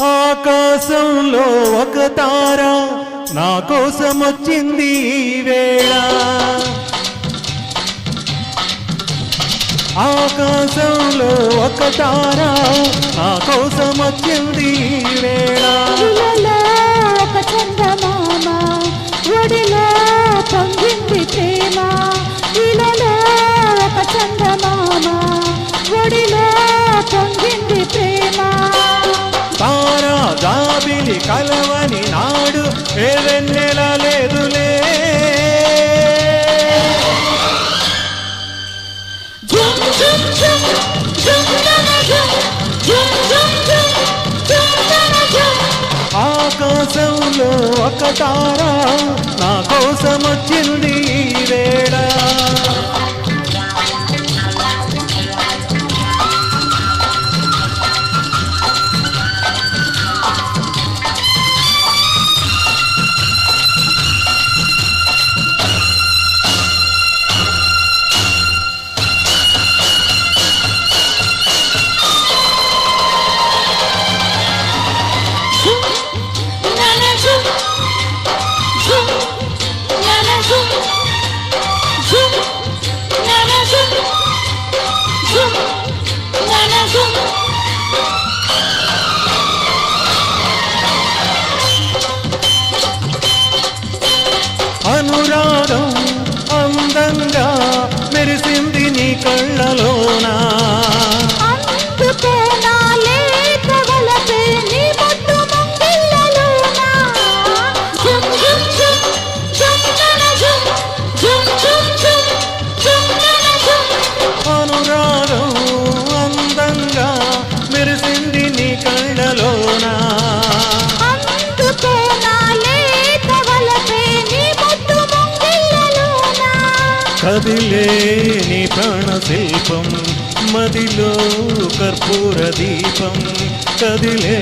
ఆకాశంలో ఒక తార నా కోసం వచ్చింది ఈ వేళ. ఆకాశంలో ఒక తార నా కోసం వచ్చింది ఈ వేళ. ఒక చందమామ ఒడిలో పొంగింది ప్రేమ. ఇలలో ఒక చందమామ ఒడిలో పొంగింది ప్రేమ. తారా జాబిలి కలవని నాడు ఏదెన్నెల లేదులే. ఆకాశంలో ఒక తార నా కోసం వచ్చింది ఈ వేళ. అనురాగం అందంగా మెరిసింది నీ కళ్ళలోనా. అనురాగం అందంగా మెరిసింది నీ కళ్ళలోనా. కదిలే నీ ప్రాణ శిల్పం మదిలో కర్పూర దీపం. కదిలే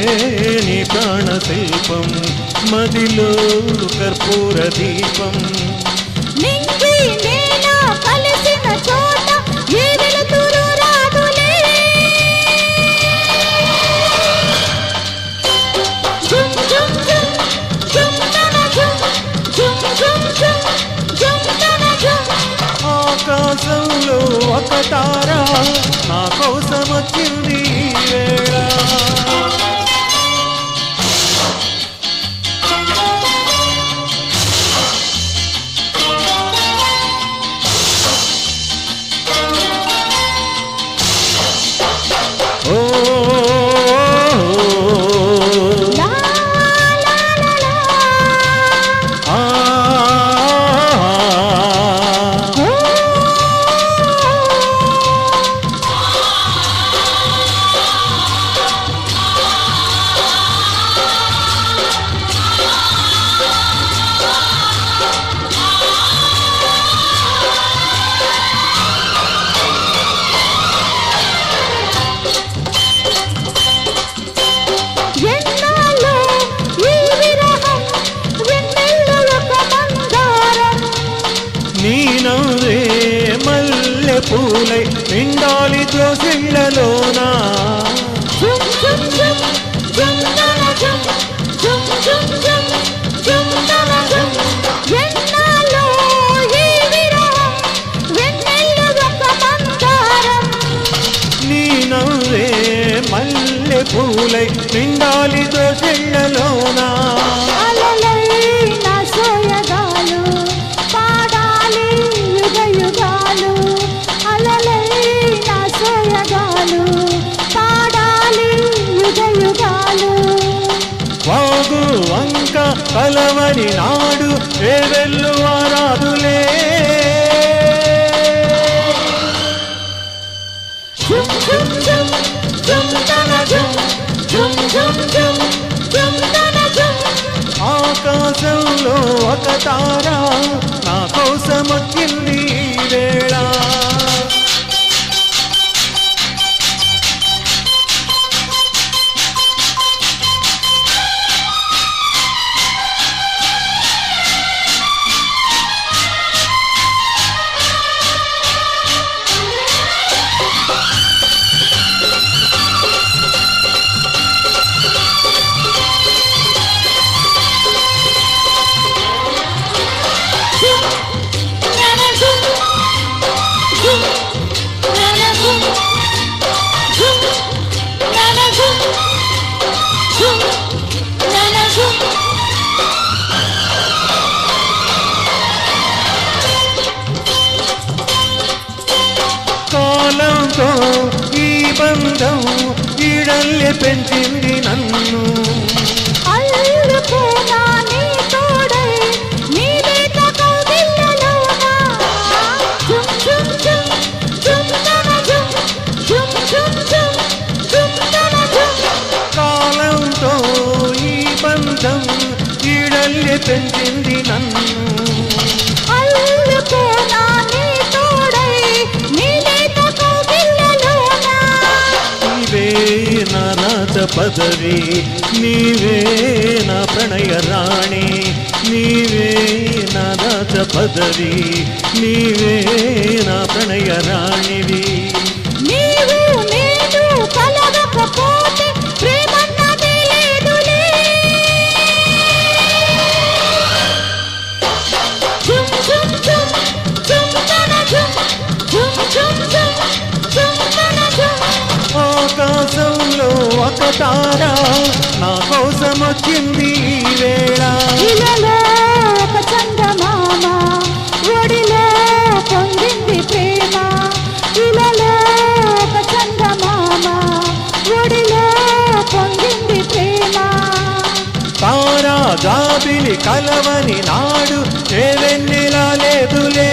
నీ ప్రాణ శిల్పం మదిలో కర్పూర దీపం. కలిసిన చోట ఏ వెలుతురు రాదులే. ఆకాశంలో ఒక తార నా కోసం వచ్చింది ఈ వేళ. పూలై నిండాలి దోసిళ్ళలోనా. నీ నవ్వే మల్లె పూలై నిండాలి దోసిళ్ళలోనా. పాడాలి కలవని నాడు ఏ వెళ్ళు ఆరాదులే జుమ్ జుమ్ జుమ్ జుమ్ తన జుమ్ జుమ్ జుమ్ జుమ్ జుమ్ తన జుమ్. ఆకాశంలో ఒక తార నా కోసం వచ్చింది ఈ వేళ కాలంతో ఈ బంధం ఈడల్లే పెంచింది నన్ను అల్లుకోనా నీ తోడై నీవే కౌగిళ్ళలోనా. జుమ్ జుమ్ జుమ్ జుమ్ తన జుమ్ జుమ్ జుమ్ జుమ్ జుమ్ తన జుమ్. కాలంతో ఈ బంధం ఈడల్లే పెంచింది నన్ను అల్లుకోనా నీ తోడై నీవే కౌగిళ్ళలోనా. నీవే నా రాజ పదవి నీవే నా ప్రణయ రాణి నీవే నా రాజ పదవి నీవే నా ప్రణయ రాణివి నీవు నేను కలవకపోతే ప్రేమన్నదే లేదులే. జుమ్ జుమ్ జుమ్ జుమ్ తన జుమ్ జుమ్ జుమ్ జుమ్ జుమ్ తన జుమ్. ఆకాశంలో ఒక తార నా కోసం వచ్చింది ఈ వేళ ఇలలో ఒక చందమామ ఒడిలో పొంగింది ప్రేమ. ఇలలో ఒక చందమామ ఒడిలో పొంగింది ప్రేమ. తారా జాబిలి కలవని నాడు ఏ వెన్నెలా లేదులే